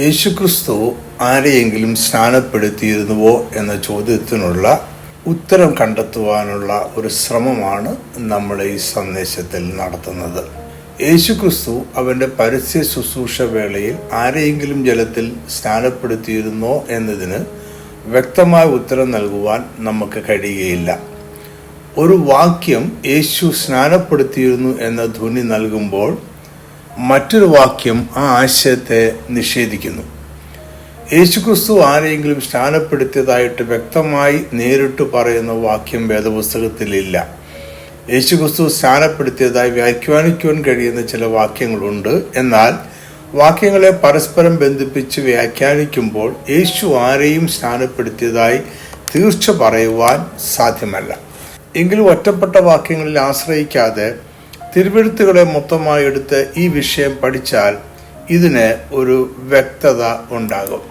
യേശുക്രിസ്തു ആരെയെങ്കിലും സ്നാനപ്പെടുത്തിയിരുന്നുവോ എന്ന ചോദ്യത്തിനുള്ള ഉത്തരം കണ്ടെത്തുവാനുള്ള ഒരു ശ്രമമാണ് നമ്മൾ ഈ സന്ദേശത്തിൽ നടത്തുന്നത്. യേശുക്രിസ്തു അവൻ്റെ പരസ്യ ശുശ്രൂഷ വേളയിൽ ആരെയെങ്കിലും ജലത്തിൽ സ്നാനപ്പെടുത്തിയിരുന്നോ എന്നതിന് വ്യക്തമായ ഉത്തരം നൽകുവാൻ നമുക്ക് കഴിയുകയില്ല. ഒരു വാക്യം യേശു സ്നാനപ്പെടുത്തിയിരുന്നു എന്ന ധ്വനി നൽകുമ്പോൾ മറ്റൊരു വാക്യം ആ ആശയത്തെ നിഷേധിക്കുന്നു. യേശുക്രിസ്തു ആരെയെങ്കിലും സ്നാനപ്പെടുത്തിയതായിട്ട് വ്യക്തമായി നേരിട്ട് പറയുന്ന വാക്യം വേദപുസ്തകത്തിലില്ല. യേശുക്രിസ്തു സ്നാനപ്പെടുത്തിയതായി വ്യാഖ്യാനിക്കുവാൻ കഴിയുന്ന ചില വാക്യങ്ങളുണ്ട്. എന്നാൽ വാക്യങ്ങളെ പരസ്പരം ബന്ധിപ്പിച്ച് വ്യാഖ്യാനിക്കുമ്പോൾ യേശു ആരെയും സ്നാനപ്പെടുത്തിയതായി തീർച്ച പറയുവാൻ സാധ്യമല്ല. എങ്കിലും ഒറ്റപ്പെട്ട വാക്യങ്ങളിൽ ആശ്രയിക്കാതെ തിരുവെഴുത്തുകളെ മൊത്തമായി എടുത്ത് ഈ വിഷയം പഠിച്ചാൽ ഇതിന് ഒരു വ്യക്തത ഉണ്ടാകും.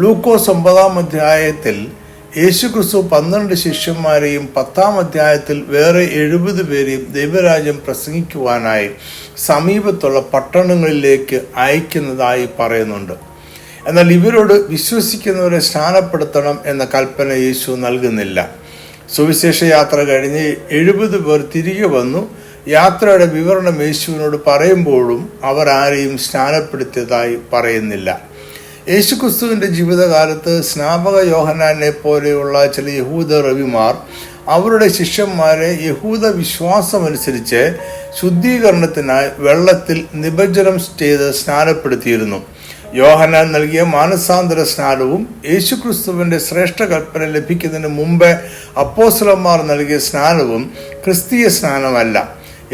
ലൂക്കോസ് 9-ാം അധ്യായത്തിൽ യേശുക്രിസ്തു 12 ശിഷ്യന്മാരെയും 10-ാം അധ്യായത്തിൽ വേറെ 70 പേരെയും ദൈവരാജ്യം പ്രസംഗിക്കുവാനായി സമീപത്തുള്ള പട്ടണങ്ങളിലേക്ക് അയക്കുന്നതായി പറയുന്നുണ്ട്. എന്നാൽ ഇവരോട് വിശ്വസിക്കുന്നവരെ സ്നാനപ്പെടുത്തണം എന്ന കൽപ്പന യേശു നൽകുന്നില്ല. സുവിശേഷ യാത്ര കഴിഞ്ഞ് 70 പേർ തിരികെ വന്നു. യാത്രയുടെ വിവരണം യേശുവിനോട് പറയുമ്പോഴും അവർ ആരെയും സ്നാനപ്പെടുത്തിയതായി പറയുന്നില്ല. യേശുക്രിസ്തുവിൻ്റെ ജീവിതകാലത്ത് സ്നാപക യോഹന്നാനെ പോലെയുള്ള ചില യഹൂദ റബിമാർ അവരുടെ ശിഷ്യന്മാരെ യഹൂദ വിശ്വാസമനുസരിച്ച് ശുദ്ധീകരണത്തിനായി വെള്ളത്തിൽ നിമജ്ജനം ചെയ്ത് സ്നാനപ്പെടുത്തിയിരുന്നു. യോഹന്നാൻ നൽകിയ മാനസാന്തര സ്നാനവും യേശുക്രിസ്തുവിൻ്റെ ശ്രേഷ്ഠ കൽപ്പന ലഭിക്കുന്നതിന് മുമ്പ് അപ്പോസ്തലന്മാർ നൽകിയ സ്നാനവും ക്രിസ്തീയ സ്നാനമല്ല.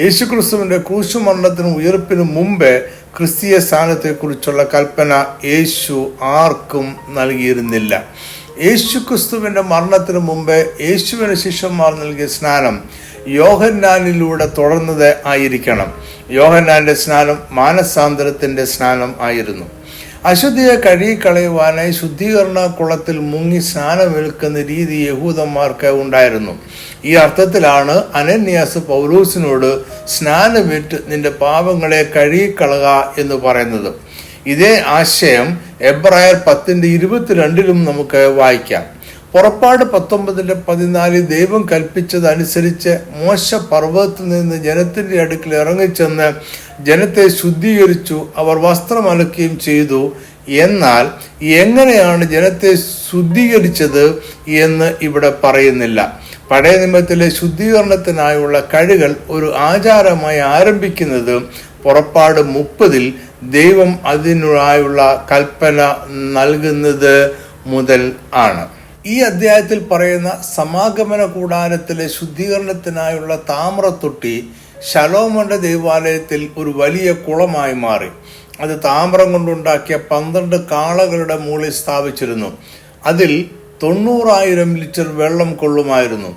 യേശുക്രിസ്തുവിൻ്റെ ക്രൂശുമരണത്തിനും ഉയർപ്പിനും മുമ്പ് ക്രിസ്തീയ സ്നാനത്തെക്കുറിച്ചുള്ള കൽപ്പന യേശു ആർക്കും നൽകിയിരുന്നില്ല. യേശുക്രിസ്തുവിൻ്റെ മരണത്തിനു മുമ്പ് യേശുവിന് ശിഷ്യന്മാർ നൽകിയ സ്നാനം യോഹന്നാനിലൂടെ തുടർന്നത് ആയിരിക്കണം. യോഹന്നാന്റെ സ്നാനം മാനസാന്തരത്തിൻ്റെ സ്നാനം ആയിരുന്നു. അശുദ്ധിയെ കഴുകിക്കളയുവാനായി ശുദ്ധീകരണ കുളത്തിൽ മുങ്ങി സ്നാനമേൽക്കുന്ന രീതി യഹൂദന്മാർക്ക് ഉണ്ടായിരുന്നു. ഈ അർത്ഥത്തിലാണ് അനന്യാസ് പൗലോസിനോട് സ്നാനമേറ്റ് നിന്റെ പാപങ്ങളെ കഴുകിക്കളക എന്ന് പറയുന്നത്. ഇതേ ആശയം എബ്രായർ 10:22 നമുക്ക് വായിക്കാം. പുറപ്പാട് 19:14 ദൈവം കൽപ്പിച്ചതനുസരിച്ച് മോശ പർവ്വതത്തിൽ നിന്ന് ജനത്തിന്റെ അടുക്കൽ ഇറങ്ങിച്ചെന്ന് ജനത്തെ ശുദ്ധീകരിച്ചു. അവർ വസ്ത്രം അലക്കുകയും ചെയ്തു. എന്നാൽ എങ്ങനെയാണ് ജനത്തെ ശുദ്ധീകരിച്ചത് എന്ന് ഇവിടെ പറയുന്നില്ല. പഴയ നിയമത്തിലെ ശുദ്ധീകരണത്തിനായുള്ള കഴുകൽ ഒരു ആചാരമായി ആരംഭിക്കുന്നത് പുറപ്പാട് 30 ദൈവം അതിനായുള്ള കൽപ്പന നൽകുന്നത് മുതൽ ആണ്. ഈ അധ്യായത്തിൽ പറയുന്ന സമാഗമന കൂടാരത്തിലെ ശുദ്ധീകരണത്തിനായുള്ള താമ്രത്തൊട്ടി ശലോമോന്റെ ദേവാലയത്തിൽ ഒരു വലിയ കുളമായി മാറി. അത് താമ്രം കൊണ്ടുണ്ടാക്കിയ 12 കാളകളുടെ മുകളിൽ സ്ഥാപിച്ചിരുന്നു. അതിൽ 90,000 ലിറ്റർ വെള്ളം കൊള്ളുമായിരുന്നു.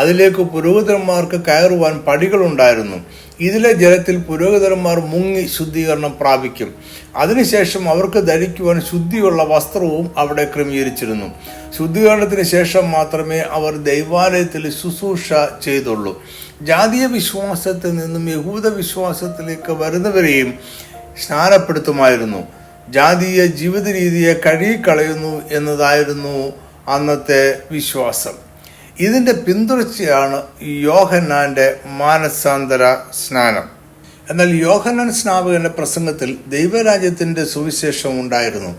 അതിലേക്ക് പുരോഹിതന്മാർക്ക് കയറുവാൻ പടികളുണ്ടായിരുന്നു. ഇതിലെ ജലത്തിൽ പുരോഹിതന്മാർ മുങ്ങി ശുദ്ധീകരണം പ്രാപിക്കും. അതിനുശേഷം അവർക്ക് ധരിക്കുവാൻ ശുദ്ധിയുള്ള വസ്ത്രവും അവിടെ ക്രമീകരിച്ചിരുന്നു. ശുദ്ധീകരണത്തിന് ശേഷം മാത്രമേ അവർ ദൈവാലയത്തിൽ ശുശ്രൂഷ ചെയ്തുള്ളൂ. ജാതീയ വിശ്വാസത്തിൽ നിന്നും യഹൂദ വിശ്വാസത്തിലേക്ക് വരുന്നവരെയും സ്നാനപ്പെടുത്തുമായിരുന്നു. ജാതീയ ജീവിത രീതിയെ കഴുകിക്കളയുന്നു എന്നതായിരുന്നു അന്നത്തെ വിശ്വാസം. ഇതിൻ്റെ പിന്തുടർച്ചയാണ് യോഹന്നാന്റെ മാനസാന്തര സ്നാനം. എന്നാൽ യോഹന്നാൻ സ്നാപകന്റെ പ്രസംഗത്തിൽ ദൈവരാജ്യത്തിന്റെ സുവിശേഷം ഉണ്ടായിരുന്നു.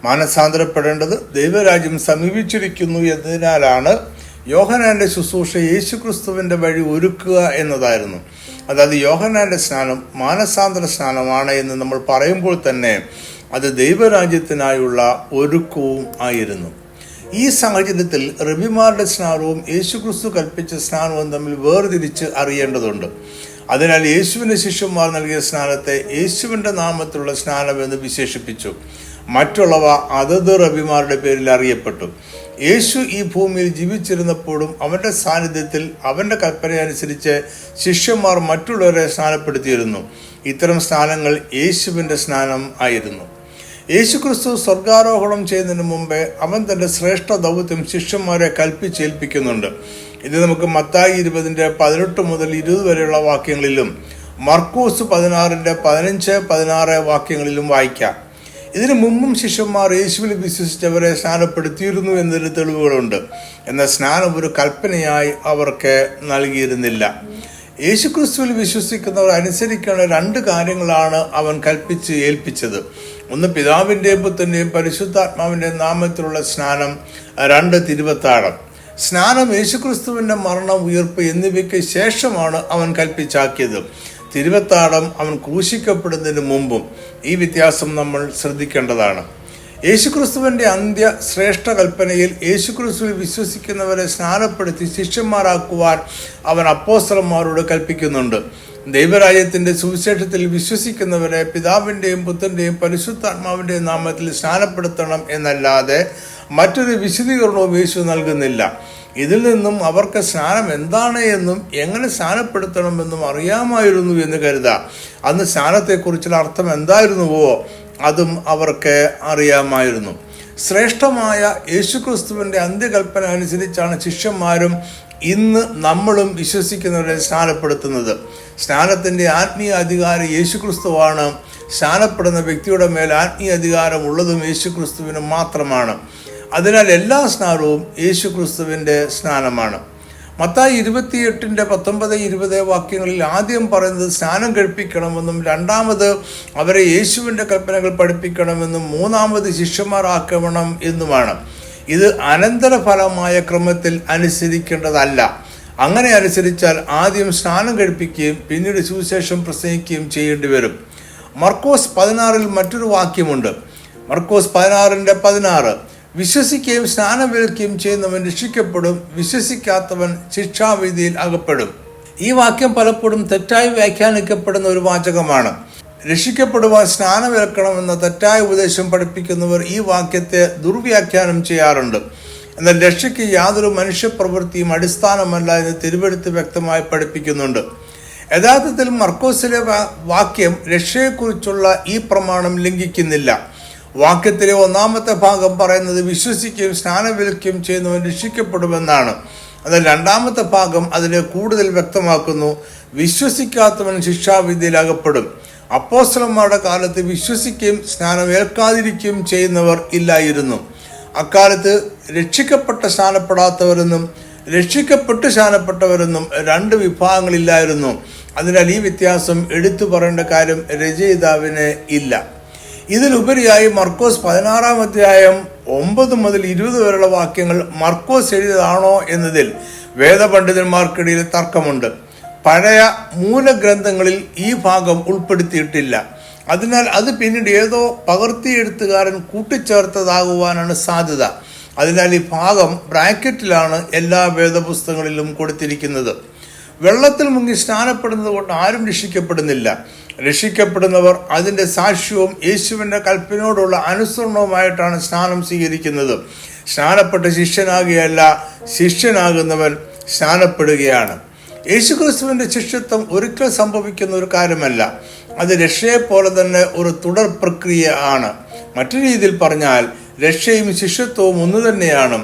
മാനസാന്തരപ്പെടേണ്ടത് ദൈവരാജ്യം സമീപിച്ചിരിക്കുന്നു എന്നതിനാലാണ് യോഹന്നാന്റെ ശുശ്രൂഷ യേശുക്രിസ്തുവിന്റെ വഴി ഒരുക്കുക എന്നതായിരുന്നു. അതായത് യോഹന്നാന്റെ സ്നാനം മാനസാന്തര സ്നാനമാണ് എന്ന് നമ്മൾ പറയുമ്പോൾ തന്നെ അത് ദൈവരാജ്യത്തിനായുള്ള ഒരുക്കവും ആയിരുന്നു. ഈ സാഹചര്യത്തിൽ റബിമാരുടെ സ്നാനവും യേശുക്രിസ്തു കൽപ്പിച്ച സ്നാനവും തമ്മിൽ വേർതിരിച്ച് അറിയേണ്ടതുണ്ട്. അതിനാൽ യേശുവിൻ്റെ ശിഷ്യന്മാർ നൽകിയ സ്നാനത്തെ യേശുവിൻ്റെ നാമത്തിലുള്ള സ്നാനം എന്ന് വിശേഷിപ്പിച്ചു. മറ്റുള്ളവ അതത് റബിമാരുടെ പേരിൽ അറിയപ്പെട്ടു. യേശു ഈ ഭൂമിയിൽ ജീവിച്ചിരുന്നപ്പോഴും അവൻ്റെ സാന്നിധ്യത്തിൽ അവൻ്റെ കൽപ്പനയനുസരിച്ച് ശിഷ്യന്മാർ മറ്റുള്ളവരെ സ്നാനപ്പെടുത്തിയിരുന്നു. ഇത്തരം സ്നാനങ്ങൾ യേശുവിൻ്റെ സ്നാനം ആയിരുന്നു. യേശുക്രിസ്തു സ്വർഗാരോഹണം ചെയ്യുന്നതിന് മുമ്പേ അവൻ തൻ്റെ ശ്രേഷ്ഠ ദൗത്യം ശിഷ്യന്മാരെ കൽപ്പിച്ചേൽപ്പിക്കുന്നുണ്ട്. ഇത് നമുക്ക് മത്തായി 20:18 മുതൽ 20 വരെയുള്ള വാക്യങ്ങളിലും മർക്കോസ് 16:15-16 വാക്യങ്ങളിലും വായിക്കാം. ഇതിനു മുമ്പും ശിഷ്യന്മാർ യേശുവിൽ വിശ്വസിച്ചവരെ സ്നാനപ്പെടുത്തിയിരുന്നു എന്നതിന് തെളിവുകളുണ്ട്. എന്നാൽ സ്നാനം ഒരു കൽപ്പനയായി അവർക്ക് നൽകിയിരുന്നില്ല. യേശുക്രിസ്തുവിൽ വിശ്വസിക്കുന്നവർ അനുസരിക്കേണ്ട 2 കാര്യങ്ങളാണ് അവൻ കൽപ്പിച്ച് ഏൽപ്പിച്ചത്. ഒന്ന്, പിതാവിൻ്റെയും പുത്രൻ്റെയും പരിശുദ്ധാത്മാവിൻ്റെയും നാമത്തിലുള്ള സ്നാനം. 2, തിരുവത്താഴം. സ്നാനം യേശുക്രിസ്തുവിൻ്റെ മരണം, ഉയർപ്പ് എന്നിവയ്ക്ക് ശേഷമാണ് അവൻ കൽപ്പിച്ചാക്കിയത്. തിരുവത്താഴം അവൻ ക്രൂശിക്കപ്പെടുന്നതിന് മുമ്പും. ഈ വ്യത്യാസം നമ്മൾ ശ്രദ്ധിക്കേണ്ടതാണ്. യേശുക്രിസ്തുവിൻ്റെ അന്ത്യ ശ്രേഷ്ഠ കൽപ്പനയിൽ യേശുക്രിസ്തുവിൽ വിശ്വസിക്കുന്നവരെ സ്നാനപ്പെടുത്തി ശിഷ്യന്മാരാക്കുവാൻ അവൻ അപ്പോസ്തലന്മാരോട് കൽപ്പിക്കുന്നുണ്ട്. ദൈവരാജ്യത്തിൻ്റെ സുവിശേഷത്തിൽ വിശ്വസിക്കുന്നവരെ പിതാവിൻ്റെയും പുത്രൻ്റെയും പരിശുദ്ധാത്മാവിൻ്റെയും നാമത്തിൽ സ്നാനപ്പെടുത്തണം എന്നല്ലാതെ മറ്റൊരു വിശദീകരണവും യേശു നൽകുന്നില്ല. ഇതിൽ നിന്നും അവർക്ക് സ്നാനം എന്താണ് എന്നും എങ്ങനെ സ്നാനപ്പെടുത്തണമെന്നും അറിയാമായിരുന്നു എന്ന് കരുതാം. അന്ന് സ്നാനത്തെക്കുറിച്ചുള്ള അർത്ഥം എന്തായിരുന്നുവോ അതും അവർക്ക് അറിയാമായിരുന്നു. ശ്രേഷ്ഠമായ യേശുക്രിസ്തുവിൻ്റെ അന്ത്യകൽപ്പന അനുസരിച്ചാണ് ശിഷ്യന്മാരും ഇന്ന് നമ്മളും വിശ്വസിക്കുന്നവരെ സ്നാനപ്പെടുത്തുന്നത്. സ്നാനത്തിൻ്റെ ആത്മീയ അധികാരം യേശുക്രിസ്തുവാണ്. സ്നാനപ്പെടുന്ന വ്യക്തിയുടെ മേൽ ആത്മീയ അധികാരം ഉള്ളതും യേശുക്രിസ്തുവിന് മാത്രമാണ്. അതിനാൽ എല്ലാ സ്നാനവും യേശുക്രിസ്തുവിൻ്റെ സ്നാനമാണ്. മത്തായി 28:19-20 വാക്യങ്ങളിൽ ആദ്യം പറയുന്നത് സ്നാനം കഴിപ്പിക്കണമെന്നും, രണ്ടാമത് അവരെ യേശുവിൻ്റെ കൽപ്പനകൾ പഠിപ്പിക്കണമെന്നും, മൂന്നാമത് ശിഷ്യന്മാരാക്കണം എന്നുമാണ്. ഇത് അനന്തരഫലമായ ക്രമത്തിൽ അനുസരിക്കേണ്ടതല്ല. അങ്ങനെ അനുസരിച്ചാൽ ആദ്യം സ്നാനം കഴിപ്പിക്കുകയും പിന്നീട് സുവിശേഷം പ്രസംഗിക്കുകയും ചെയ്യേണ്ടി വരും. മർക്കോസ് 16 മറ്റൊരു വാക്യമുണ്ട്. മർക്കോസ് 16:16 വിശ്വസിക്കുകയും സ്നാനമേൽക്കുകയും ചെയ്യുന്നവൻ രക്ഷിക്കപ്പെടും, വിശ്വസിക്കാത്തവൻ ശിക്ഷാവിധിയിൽ അകപ്പെടും. ഈ വാക്യം പലപ്പോഴും തെറ്റായി വ്യാഖ്യാനിക്കപ്പെടുന്ന ഒരു വാചകമാണ്. രക്ഷിക്കപ്പെടുവാൻ സ്നാനമേൽക്കണമെന്ന തെറ്റായ ഉപദേശം പഠിപ്പിക്കുന്നവർ ഈ വാക്യത്തെ ദുർവ്യാഖ്യാനം ചെയ്യാറുണ്ട്. എന്നാൽ രക്ഷയ്ക്ക് യാതൊരു മനുഷ്യപ്രവൃത്തിയും അടിസ്ഥാനമല്ല എന്ന് തിരുവെഴുത്ത് വ്യക്തമായി പഠിപ്പിക്കുന്നുണ്ട്. യഥാർത്ഥത്തിൽ മർക്കോസിലെ വാക്യം രക്ഷയെക്കുറിച്ചുള്ള ഈ പ്രമാണം ലംഘിക്കുന്നില്ല. വാക്യത്തിലെ 1-ാമത്തെ ഭാഗം പറയുന്നത് വിശ്വസിക്കുകയും സ്നാനമേൽക്കുകയും ചെയ്യുന്നവൻ രക്ഷിക്കപ്പെടുമെന്നാണ്. എന്നാൽ 2-ാമത്തെ ഭാഗം അതിനെ കൂടുതൽ വ്യക്തമാക്കുന്നു. വിശ്വസിക്കാത്തവൻ ശിക്ഷാവിധിയിൽ അകപ്പെടും. അപ്പോസ്തലന്മാരുടെ കാലത്ത് വിശ്വസിക്കുകയും സ്നാനമേൽക്കാതിരിക്കുകയും ചെയ്യുന്നവർ ഇല്ലായിരുന്നു. അക്കാലത്ത് രക്ഷിക്കപ്പെട്ട സ്നാനപ്പെടാത്തവരെന്നും രക്ഷിക്കപ്പെട്ട് സ്നാനപ്പെട്ടവരെന്നും 2 വിഭാഗങ്ങളില്ലായിരുന്നു. അതിനാൽ ഈ വ്യത്യാസം എടുത്തു പറയേണ്ട കാര്യം രചയിതാവിന് ഇല്ല. ഇതിലുപരിയായി മർക്കോസ് 16-ാം അധ്യായം 9 മുതൽ 20 വരെയുള്ള വാക്യങ്ങൾ മർക്കോസ് എഴുതിയതാണോ എന്നതിൽ വേദപണ്ഡിതന്മാർക്കിടയിൽ തർക്കമുണ്ട്. പഴയ മൂലഗ്രന്ഥങ്ങളിൽ ഈ ഭാഗം ഉൾപ്പെടുത്തിയിട്ടില്ല. അതിനാൽ അത് പിന്നീട് ഏതോ പകർത്തിയെഴുത്തുകാരൻ കൂട്ടിച്ചേർത്തതാകുവാനാണ് സാധ്യത. അതിനാൽ ഈ ഭാഗം ബ്രാക്കറ്റിലാണ് എല്ലാ വേദപുസ്തകങ്ങളിലും കൊടുത്തിരിക്കുന്നത്. വെള്ളത്തിൽ മുങ്ങി സ്നാനപ്പെടുന്നത് കൊണ്ട് ആരും രക്ഷിക്കപ്പെടുന്നില്ല. രക്ഷിക്കപ്പെടുന്നവർ അതിൻ്റെ സാക്ഷ്യവും യേശുവിൻ്റെ കൽപ്പനയോടുള്ള അനുസരണവുമായിട്ടാണ് സ്നാനം സ്വീകരിക്കുന്നത്. സ്നാനപ്പെട്ട ശിഷ്യനാകുകയല്ല, ശിഷ്യനാകുന്നവൻ സ്നാനപ്പെടുകയാണ്. യേശുക്രിസ്തുവിൻ്റെ ശിഷ്യത്വം ഒരിക്കൽ സംഭവിക്കുന്ന ഒരു കാര്യമല്ല. അത് രക്ഷയെപ്പോലെ തന്നെ ഒരു തുടർ പ്രക്രിയ ആണ്. മറ്റൊരു രീതിയിൽ പറഞ്ഞാൽ രക്ഷയും ശിഷ്യത്വവും ഒന്നു തന്നെയാണ്.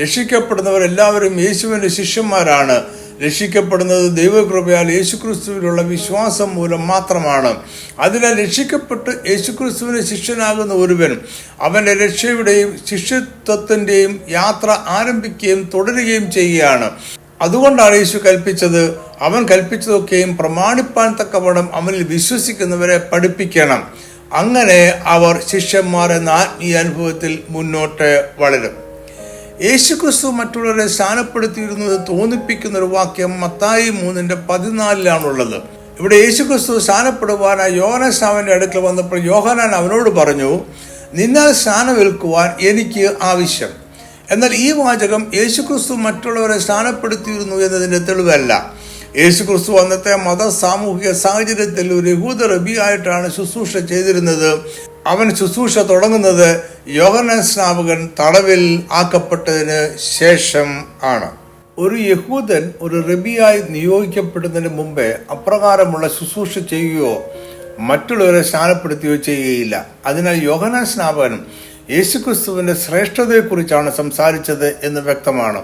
രക്ഷിക്കപ്പെടുന്നവർ എല്ലാവരും യേശുവിൻ്റെ ശിഷ്യന്മാരാണ്. രക്ഷിക്കപ്പെടുന്നത് ദൈവകൃപയാൽ യേശുക്രിസ്തുവിലുള്ള വിശ്വാസം മൂലം മാത്രമാണ്. അതിനാൽ രക്ഷിക്കപ്പെട്ട് യേശുക്രിസ്തുവിന് ശിഷ്യനാകുന്ന ഒരുവൻ അവൻ്റെ രക്ഷയുടെയും ശിഷ്യത്വത്തിൻ്റെയും യാത്ര ആരംഭിക്കുകയും തുടരുകയും ചെയ്യുകയാണ്. അതുകൊണ്ടാണ് യേശു കൽപ്പിച്ചത്, അവൻ കൽപ്പിച്ചതൊക്കെയും പ്രമാണിപ്പാൻ തക്കവണ്ണം അവനിൽ വിശ്വസിക്കുന്നവരെ പഠിപ്പിക്കണം. അങ്ങനെ അവർ ശിഷ്യന്മാർ എന്ന ആത്മീയ അനുഭവത്തിൽ മുന്നോട്ട് വളരും. യേശുക്രിസ്തു മറ്റുള്ളവരെ സ്നാനപ്പെടുത്തിയിരുന്നത് തോന്നിപ്പിക്കുന്ന ഒരു വാക്യം മത്തായി 3:14 ഇവിടെ യേശുക്രിസ്തു സ്നാനപ്പെടുവാനായി യോഹന്നാൻ സ്നാപകന്റെ അടുക്കൽ വന്നപ്പോൾ യോഹന്നാൻ അവനോട് പറഞ്ഞു, നിന്നാൽ സ്നാനമേൽക്കുവാൻ എനിക്ക് ആവശ്യം. എന്നാൽ ഈ വാചകം യേശുക്രിസ്തു മറ്റുള്ളവരെ സ്നാനപ്പെടുത്തിയിരുന്നു എന്നതിൻ്റെ തെളിവല്ല. യേശുക്രിസ്തു അന്നത്തെ മത സാമൂഹിക സാഹചര്യത്തിൽ ഒരു യഹൂദ റബിയായിട്ടാണ് ശുശ്രൂഷ ചെയ്തിരുന്നത്. അവൻ ശുശ്രൂഷ തുടങ്ങുന്നത് യോഹന്നാൻ സ്നാപകൻ തടവിൽ ആക്കപ്പെട്ടതിന് ശേഷം ആണ്. ഒരു യഹൂദൻ ഒരു റബിയായി നിയോഗിക്കപ്പെടുന്നതിന് മുമ്പേ അപ്രകാരമുള്ള ശുശ്രൂഷ ചെയ്യുകയോ മറ്റുള്ളവരെ സ്നാനപ്പെടുത്തുകയോ ചെയ്യുകയില്ല. അതിനാൽ യോഹന്നാൻ സ്നാപകൻ യേശുക്രിസ്തുവിൻ്റെ ശ്രേഷ്ഠതയെക്കുറിച്ചാണ് സംസാരിച്ചത് എന്ന് വ്യക്തമാണ്.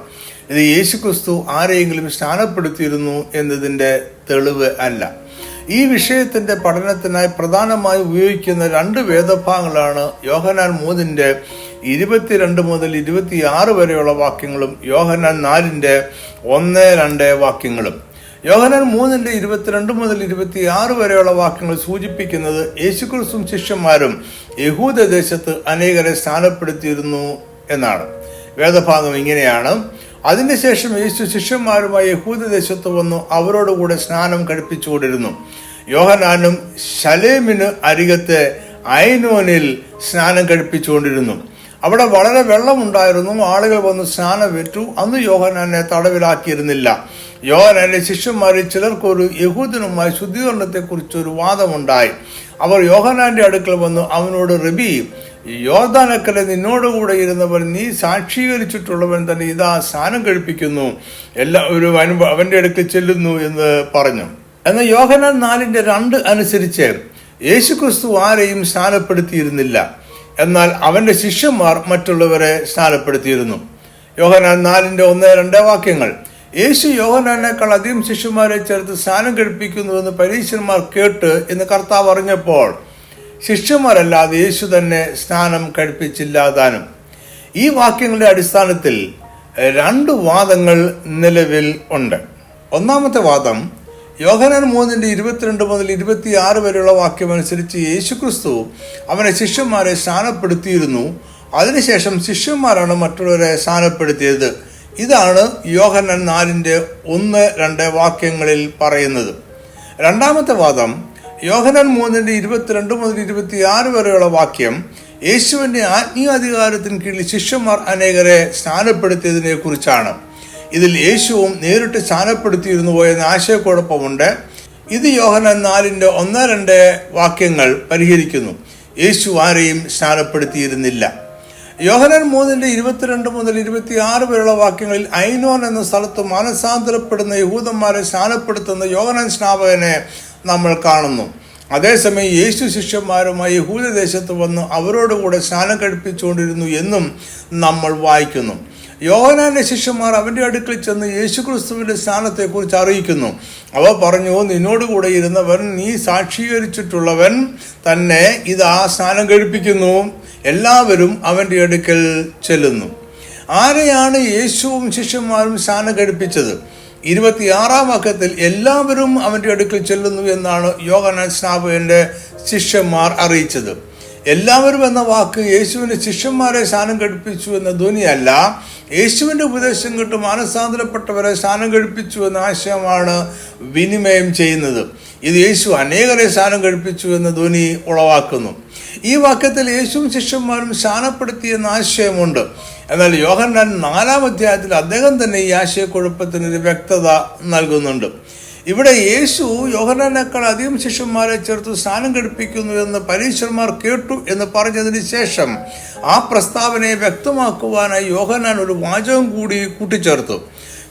ഇത് യേശുക്രിസ്തു ആരെയെങ്കിലും സ്നാനപ്പെടുത്തിയിരുന്നു എന്നതിൻ്റെ തെളിവ് അല്ല. ഈ വിഷയത്തിന്റെ പഠനത്തിനായി പ്രധാനമായി ഉപയോഗിക്കുന്ന 2 വേദഭാഗങ്ങളാണ് യോഹന്നാൻ 3 22 മുതൽ 26 വരെയുള്ള വാക്യങ്ങളും യോഹന്നാൻ 4 1-2 വാക്യങ്ങളും. യോഹന്നാൻ 3 22 മുതൽ 26 വരെയുള്ള വാക്യങ്ങൾ സൂചിപ്പിക്കുന്നത് യേശുക്രിസ്തുവും ശിഷ്യന്മാരും യഹൂദ ദേശത്ത് അനേകരെ സ്ഥാനപ്പെടുത്തിയിരുന്നു എന്നാണ്. വേദഭാഗം ഇങ്ങനെയാണ്: അതിനുശേഷം യേശു ശിഷ്യന്മാരുമായി യഹൂദദേശത്ത് വന്നു അവരോടുകൂടെ സ്നാനം കഴിപ്പിച്ചുകൊണ്ടിരുന്നു. യോഹന്നാനും ശലേമിന് അരികത്തെ ഐനോനിൽ സ്നാനം കഴിപ്പിച്ചുകൊണ്ടിരുന്നു. അവിടെ വളരെ വെള്ളമുണ്ടായിരുന്നു. ആളുകൾ വന്ന് സ്നാനമേറ്റു. അന്ന് യോഹന്നാനെ തടവിലാക്കിയിരുന്നില്ല. യോഹന്നാന്റെ ശിഷ്യന്മാരിൽ ചിലർക്കൊരു യഹൂദനുമായി ശുദ്ധീകരണത്തെക്കുറിച്ചൊരു വാദമുണ്ടായി. അവർ യോഹന്നാന്റെ അടുക്കൽ വന്ന് അവനോട്, റബി, യോർദാനക്കരെ നിന്നോടുകൂടെ ഇരുന്നവൻ, നീ സാക്ഷീകരിച്ചിട്ടുള്ളവൻ തന്നെ ഇതാ സ്നാനം കഴിപ്പിക്കുന്നു, എല്ലാവരും അവന്റെ അടുക്കൽ ചെല്ലുന്നു എന്ന് പറഞ്ഞു. എന്നാൽ യോഹന്നാൻ 4:2 അനുസരിച്ച് യേശുക്രിസ്തു ആരെയും സ്നാനപ്പെടുത്തിയിരുന്നില്ല. എന്നാൽ അവന്റെ ശിഷ്യന്മാർ മറ്റുള്ളവരെ സ്നാനപ്പെടുത്തിയിരുന്നു. യോഹന്നാൻ 4:1-2 വാക്യങ്ങൾ: യേശു യോഹന്നാനേക്കാൾ അധികം ശിഷ്യന്മാരെ ചേർത്ത് സ്നാനം കഴിപ്പിക്കുന്നുവെന്ന് പരീശന്മാർ കേട്ട് എന്ന് കർത്താവ് അറിഞ്ഞപ്പോൾ ശിഷ്യന്മാരല്ലാതെ യേശു തന്നെ സ്നാനം കഴിപ്പിച്ചില്ലാതാനും. ഈ വാക്യങ്ങളുടെ അടിസ്ഥാനത്തിൽ 2 വാദങ്ങൾ നിലവിൽ ഉണ്ട്. ഒന്നാമത്തെ വാദം യോഹന്നാൻ 3:22 മുതൽ 26 വരെയുള്ള വാക്യമനുസരിച്ച് യേശുക്രിസ്തു അവനെ ശിഷ്യന്മാരെ സ്നാനപ്പെടുത്തിയിരുന്നു. അതിനുശേഷം ശിഷ്യന്മാരാണ് മറ്റുള്ളവരെ സ്നാനപ്പെടുത്തിയത്. ഇതാണ് യോഹന്നാൻ 4:1-2 വാക്യങ്ങളിൽ പറയുന്നത്. രണ്ടാമത്തെ വാദം യോഹന്നാൻ 3:22 മുതൽ 26 വരെയുള്ള വാക്യം യേശുവിന്റെ ആത്മീയാധികാരത്തിന് കീഴിൽ ശിഷ്യന്മാർ അനേകരെ സ്നാനപ്പെടുത്തിയതിനെ കുറിച്ചാണ്. ഇതിൽ യേശുവും നേരിട്ട് സ്നാനപ്പെടുത്തിയിരുന്നുവോ എന്ന ആശയക്കുഴപ്പമുണ്ട്. ഇത് യോഹന്നാൻ 4:1-2 വാക്യങ്ങൾ പരിഹരിക്കുന്നു. യേശു ആരെയും സ്നാനപ്പെടുത്തിയിരുന്നില്ല. യോഹന്നാൻ 3:22 മുതൽ 26 വരെയുള്ള വാക്യങ്ങളിൽ ഐനോൻ എന്ന സ്ഥലത്ത് മാനസാന്തരപ്പെടുന്ന യഹൂദന്മാരെ സ്നാനപ്പെടുത്തുന്ന യോഹന്നാൻ സ്നാപകനെ നമ്മൾ കാണുന്നു. അതേസമയം യേശു ശിഷ്യന്മാരുമായി യഹൂദദേശത്ത് വന്ന് അവരോടുകൂടെ സ്നാനം കഴിപ്പിച്ചുകൊണ്ടിരുന്നു എന്നും നമ്മൾ വായിക്കുന്നു. യോഹന്നാന്റെ ശിഷ്യന്മാർ അവന്റെ അടുക്കൽ ചെന്ന് യേശുക്രിസ്തുവിന്റെ സ്നാനത്തെക്കുറിച്ച് അറിയിക്കുന്നു. അവർ പറഞ്ഞു, നിന്നോടുകൂടെ ഇരുന്നവൻ, നീ സാക്ഷീകരിച്ചിട്ടുള്ളവൻ തന്നെ ഇതാ സ്നാനം കഴിപ്പിക്കുന്നു. എല്ലാവരും അവന്റെ അടുക്കൽ ചെല്ലുന്നു. ആരെയാണ് യേശുവും ശിഷ്യന്മാരും സ്നാനം കഴിപ്പിച്ചത്? 26-ാം വാക്യത്തിൽ എല്ലാവരും അവന്റെ അടുക്കൽ ചെല്ലുന്നു എന്നാണ് യോഹന്നാൻ സ്നാപകന്റെ ശിഷ്യന്മാർ അറിയിച്ചത്. എല്ലാവരും എന്ന വാക്ക് യേശുവിന്റെ ശിഷ്യന്മാരെ സ്നാനം കഴിപ്പിച്ചു എന്ന ധ്വനിയല്ല, യേശുവിന്റെ ഉപദേശം കേട്ട് മാനസാന്തരപ്പെട്ടവരെ സ്നാനം കഴിപ്പിച്ചു എന്ന ആശയമാണ് വിനിമയം ചെയ്യുന്നത്. ഇത് യേശു അനേകരെ സ്നാനം കഴിപ്പിച്ചു എന്ന ധ്വനി ഉളവാക്കുന്നു. ഈ വാക്യത്തിൽ യേശുവും ശിഷ്യന്മാരും സ്നാനപ്പെടുത്തിയെന്ന ആശയമുണ്ട്. എന്നാൽ യോഹന്നാൻ 4-ാം അധ്യായത്തിൽ അദ്ദേഹം തന്നെ ഈ ആശയക്കുഴപ്പത്തിനൊരു വ്യക്തത നൽകുന്നുണ്ട്. ഇവിടെ യേശു യോഹന്നാനേക്കാൾ അധികം ശിഷ്യന്മാരെ ചേർത്ത് സ്നാനം കഴിപ്പിക്കുന്നു എന്ന് പരീശന്മാർ കേട്ടു എന്ന് പറഞ്ഞതിന് ശേഷം ആ പ്രസ്താവനയെ വ്യക്തമാക്കുവാനായി യോഹന്നാൻ ഒരു വാചകം കൂടി കൂട്ടിച്ചേർത്തു.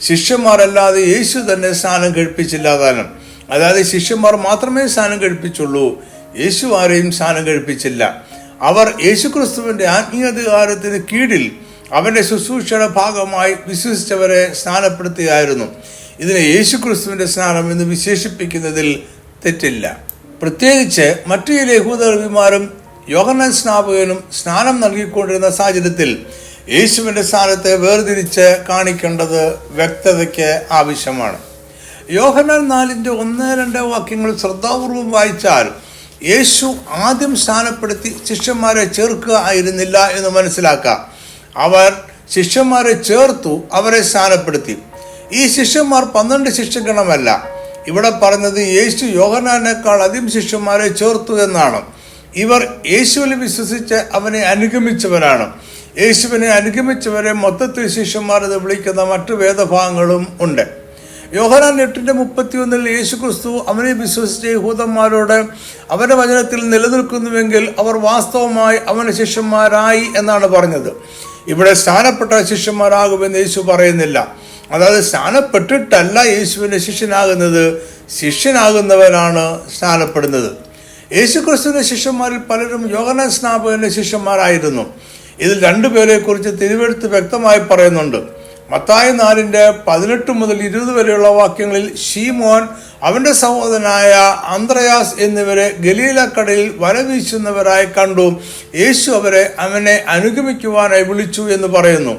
ശിഷ്യന്മാരല്ലാതെ യേശു തന്നെ സ്നാനം കഴിപ്പിച്ചില്ലാതാനും. അതായത് ശിഷ്യന്മാർ മാത്രമേ സ്നാനം കഴിപ്പിച്ചുള്ളൂ, യേശു ആരെയും സ്നാനം കഴിപ്പിച്ചില്ല. അവർ യേശുക്രിസ്തുവിന്റെ ആത്മീയാധികാരത്തിന് കീഴിൽ അവന്റെ ശുശ്രൂഷയുടെ ഭാഗമായി വിശ്വസിച്ചവരെ സ്നാനപ്പെടുത്തുകയായിരുന്നു. ഇതിനെ യേശുക്രിസ്തുവിന്റെ സ്നാനം എന്ന് വിശേഷിപ്പിക്കുന്നതിൽ തെറ്റില്ല. പ്രത്യേകിച്ച് മറ്റു ചില യഹൂദന്മാരും യോഹന്നാൻ സ്നാപകനും സ്നാനം നൽകിക്കൊണ്ടിരുന്ന സാഹചര്യത്തിൽ യേശുവിന്റെ സ്ഥാനത്തെ വേർതിരിച്ച് കാണിക്കേണ്ടത് വ്യക്തതയ്ക്ക് ആവശ്യമാണ്. യോഹന്നാൻ 4:1-2 വാക്യങ്ങൾ ശ്രദ്ധാപൂർവം വായിച്ചാൽ യേശു ആദ്യം സ്നാനപ്പെടുത്തി ശിഷ്യന്മാരെ ചേർക്കുക ആയിരുന്നില്ല എന്ന് മനസ്സിലാക്കാം. അവർ ശിഷ്യന്മാരെ ചേർത്തു, അവരെ സ്നാനപ്പെടുത്തി. ഈ ശിഷ്യന്മാർ 12 ശിഷ്യഗണമല്ല. ഇവിടെ പറഞ്ഞത് യേശു യോഹന്നാനേക്കാൾ അധികം ശിഷ്യന്മാരെ ചേർത്തു എന്നാണ്. ഇവർ യേശുവിൽ വിശ്വസിച്ച് അവനെ അനുഗമിച്ചവരാണ്. യേശുവിനെ അനുഗമിച്ചവരെ മൊത്തത്തിൽ ശിഷ്യന്മാർ എന്ന് വിളിക്കുന്ന മറ്റു വേദഭാഗങ്ങളും ഉണ്ട്. യോഹന്നാൻ 8:31 യേശുക്രിസ്തു അവനെ വിശ്വസിച്ച യഹൂദന്മാരോട് അവന്റെ വചനത്തിൽ നിലനിൽക്കുന്നുവെങ്കിൽ അവർ വാസ്തവമായി അവന്റെ ശിഷ്യന്മാരായി എന്നാണ് പറഞ്ഞത്. ഇവിടെ സ്നാനപ്പെട്ട ശിഷ്യന്മാരാകുമെന്ന് യേശു പറയുന്നില്ല. അതായത് സ്നാനപ്പെട്ടിട്ടല്ല യേശുവിന്റെ ശിഷ്യനാകുന്നത്, ശിഷ്യനാകുന്നവരാണ് സ്നാനപ്പെടുന്നത്. യേശുക്രിസ്തുവിന്റെ ശിഷ്യന്മാരിൽ പലരും യോഹന്നാൻ സ്നാപകന്റെ ശിഷ്യന്മാരായിരുന്നു. ഇതിൽ 2 പേരെ കുറിച്ച് തിരുവെഴുത്ത് വ്യക്തമായി പറയുന്നുണ്ട്. മത്തായി 4:18 മുതൽ 20 വരെയുള്ള വാക്യങ്ങളിൽ ശീമോൻ, അവന്റെ സഹോദരനായ അന്ത്രയാസ് എന്നിവരെ ഗലീലക്കടലിൽ വല വീശുന്നവരായി കണ്ടു. യേശു അവനെ അനുഗമിക്കുവാനായി വിളിച്ചു എന്ന് പറയുന്നു.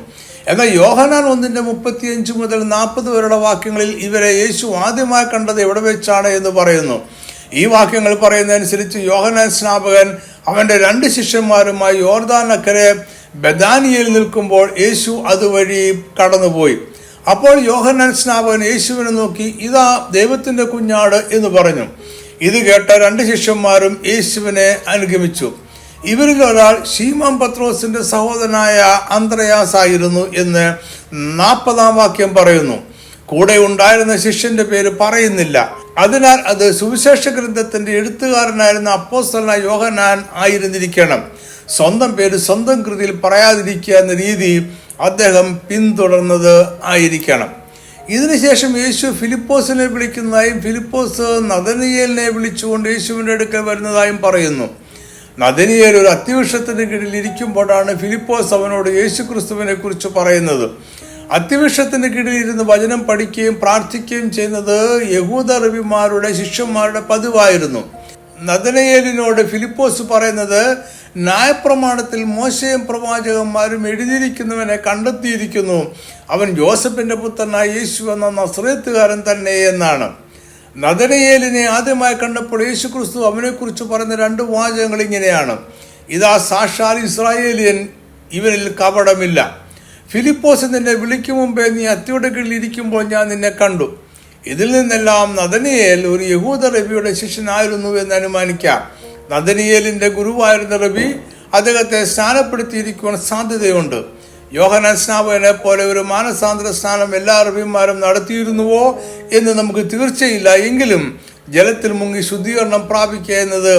എന്നാൽ യോഹന്നാൻ 1:35 മുതൽ 40 വരെയുള്ള വാക്യങ്ങളിൽ ഇവരെ യേശു ആദ്യമായി കണ്ടത് എവിടെ വെച്ചാണ് എന്ന് പറയുന്നു. ഈ വാക്യങ്ങൾ പറയുന്നതനുസരിച്ച് യോഹന്നാൻ സ്നാപകൻ അവന്റെ 2 ശിഷ്യന്മാരുമായി യോർദാനക്കരെ ബെഥാനിയയിൽ നിൽക്കുമ്പോൾ യേശു അതുവഴി കടന്നുപോയി. അപ്പോൾ യോഹന്നാൻ സ്നാപകൻ യേശുവിനെ നോക്കി, ഇതാ ദൈവത്തിന്റെ കുഞ്ഞാട് എന്ന് പറഞ്ഞു. ഇത് കേട്ട 2 ശിഷ്യന്മാരും യേശുവിനെ അനുഗമിച്ചു. ഇവരിൽ ഒരാൾ ശീമോൻ പത്രോസിന്റെ സഹോദരനായ അന്ത്രയാസ് ആയിരുന്നു എന്ന് 40-ാം വാക്യം പറയുന്നു. കൂടെ ഉണ്ടായിരുന്ന ശിഷ്യന്റെ പേര് പറയുന്നില്ല. അതിനാൽ അത് സുവിശേഷ ഗ്രന്ഥത്തിന്റെ എഴുത്തുകാരനായിരുന്ന അപ്പോസ്തലനായ യോഹന്നാൻ ആയിരുന്നിരിക്കണം. സ്വന്തം പേര് സ്വന്തം കൃതിയിൽ പറയാതിരിക്കുക എന്ന രീതി അദ്ദേഹം പിന്തുടർന്നത് ആയിരിക്കണം. ഇതിനുശേഷം യേശു ഫിലിപ്പോസിനെ വിളിക്കുന്നതായും ഫിലിപ്പോസ് നഥനയേലിനെ വിളിച്ചുകൊണ്ട് യേശുവിന്റെ അടുക്കൽ വരുന്നതായും പറയുന്നു. നഥനയേൽ ഒരു അത്തിവൃക്ഷത്തിന് കീഴിൽ ഇരിക്കുമ്പോഴാണ് ഫിലിപ്പോസ് അവനോട് യേശു ക്രിസ്തുവിനെ കുറിച്ച് പറയുന്നത്. അത്തിവൃക്ഷത്തിന് കീഴിൽ ഇരുന്ന് വചനം പഠിക്കുകയും പ്രാർത്ഥിക്കുകയും ചെയ്യുന്നത് യഹൂദ റബിമാരുടെ ശിഷ്യന്മാരുടെ പതിവായിരുന്നു. നഥനയേലിനോട് ഫിലിപ്പോസ് പറയുന്നത്, ന്യായപ്രമാണത്തിൽ മോശയും പ്രവാചകന്മാരും എഴുതിയിരിക്കുന്നവനെ കണ്ടെത്തിയിരിക്കുന്നു, അവൻ യോസഫിന്റെ പുത്രനായ യേശു എന്ന നസറേത്തുകാരൻ തന്നെ എന്നാണ്. നഥനയേലിനെ ആദ്യമായി കണ്ടപ്പോൾ യേശു ക്രിസ്തു അവനെക്കുറിച്ച് പറയുന്ന 2 വാചകങ്ങൾ ഇങ്ങനെയാണ്: ഇതാ സാക്ഷാൽ ഇസ്രായേലിയൻ, ഇവനിൽ കപടമില്ല. ഫിലിപ്പോസ് നിന്നെ വിളിക്കും മുമ്പേ നീ അത്തിയുടെ കീഴിൽ ഇരിക്കുമ്പോൾ ഞാൻ നിന്നെ കണ്ടു. ഇതിൽ നിന്നെല്ലാം നഥനയേൽ ഒരു യഹൂദ റബിയുടെ ശിഷ്യനായിരുന്നു എന്ന് അനുമാനിക്കാം. നഥനയേലിന്റെ ഗുരുവായിരുന്ന റബി അദ്ദേഹത്തെ സ്നാനപ്പെടുത്തിയിരിക്കുവാൻ സാധ്യതയുണ്ട്. യോഹന്നാൻ സ്നാപകനെ പോലെ ഒരു മാനസാന്തര സ്നാനം എല്ലാ റബിമാരും നടത്തിയിരുന്നുവോ എന്ന് നമുക്ക് തീർച്ചയില്ല. എങ്കിലും ജലത്തിൽ മുങ്ങി ശുദ്ധീകരണം പ്രാപിക്കുക എന്നത്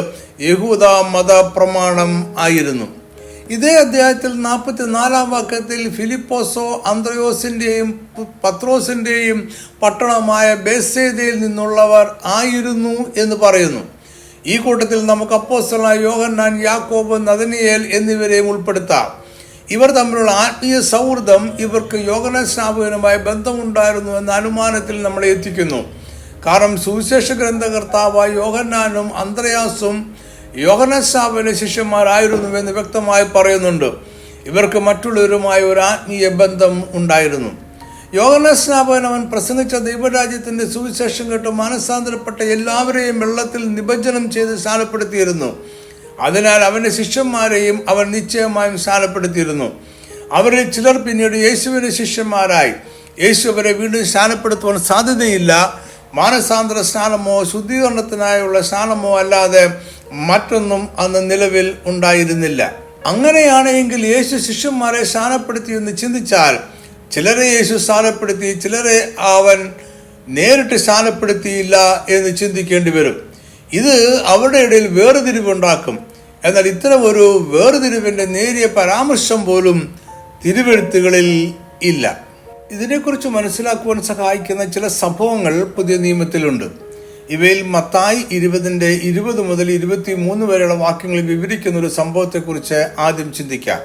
യഹൂദ മത പ്രമാണം ആയിരുന്നു. ഇതേ അധ്യായത്തിൽ 44-ാം വാക്യത്തിൽ ഫിലിപ്പോസോ അന്ത്രയോസിന്റെയും പത്രോസിന്റെയും പട്ടണമായ ബേത്സയിദയിൽ നിന്നുള്ളവർ ആയിരുന്നു എന്ന് പറയുന്നു. ഈ കൂട്ടത്തിൽ നമുക്ക് അപ്പോസ്തലനായ യോഹന്നാൻ, യാക്കോബ്, നഥനയേൽ എന്നിവരെയും ഉൾപ്പെടുത്താം. ഇവർ തമ്മിലുള്ള ആത്മീയ സൗഹൃദം ഇവർക്ക് യോഹന്നാൻ സ്നാപകനുമായി ബന്ധമുണ്ടായിരുന്നു എന്ന അനുമാനത്തിൽ നമ്മളെ എത്തിക്കുന്നു. കാരണം സുവിശേഷ ഗ്രന്ഥകർത്താവായ യോഹന്നാനും അന്ത്രയാസും യോഹന്നാൻ സ്നാപകന്റെ ശിഷ്യന്മാരായിരുന്നുവെന്ന് വ്യക്തമായി പറയുന്നുണ്ട്. ഇവർക്ക് മറ്റുള്ളവരുമായ ഒരു ആത്മീയ ബന്ധം ഉണ്ടായിരുന്നു. യോഹന്നാൻ സ്നാപകൻ അവൻ പ്രസംഗിച്ച ദൈവരാജ്യത്തിന്റെ സുവിശേഷം കേട്ട് മാനസാന്തരപ്പെട്ട എല്ലാവരെയും വെള്ളത്തിൽ നിമജ്ജനം ചെയ്ത് സ്നാനപ്പെടുത്തിയിരുന്നു. അതിനാൽ അവന്റെ ശിഷ്യന്മാരെയും അവൻ നിശ്ചയമായും സ്നാനപ്പെടുത്തിയിരുന്നു. അവരിൽ ചിലർ പിന്നീട് യേശുവിന്റെ ശിഷ്യന്മാരായി. യേശു അവരെ വീണ്ടും സ്നാനപ്പെടുത്തുവാൻ സാധ്യതയില്ല. മാനസാന്തര സ്നാനമോ ശുദ്ധീകരണത്തിനായുള്ള സ്നാനമോ അല്ലാതെ മറ്റൊന്നും അന്ന് നിലവിൽ ഉണ്ടായിരുന്നില്ല. അങ്ങനെയാണെങ്കിൽ യേശു ശിഷ്യന്മാരെ സ്നാനപ്പെടുത്തിയെന്ന് ചിന്തിച്ചാൽ ചിലരെ യേശു സ്നാനപ്പെടുത്തി, ചിലരെ അവൻ നേരിട്ട് സ്നാനപ്പെടുത്തിയില്ല എന്ന് ചിന്തിക്കേണ്ടി വരും. ഇത് അവരുടെ ഇടയിൽ വേർതിരിവുണ്ടാക്കും. എന്നാൽ ഇത്തരം ഒരു വേർതിരിവിന്റെ നേരിയ പരാമർശം പോലും തിരുവെഴുത്തുകളിൽ ഇല്ല. ഇതിനെക്കുറിച്ച് മനസ്സിലാക്കുവാൻ സഹായിക്കുന്ന ചില സംഭവങ്ങൾ പുതിയ നിയമത്തിലുണ്ട്. ഇവയിൽ മത്തായി 20 മുതൽ 23 വരെയുള്ള വാക്യങ്ങളിൽ വിവരിക്കുന്ന ഒരു സംഭവത്തെക്കുറിച്ച് ആദ്യം ചിന്തിക്കാം.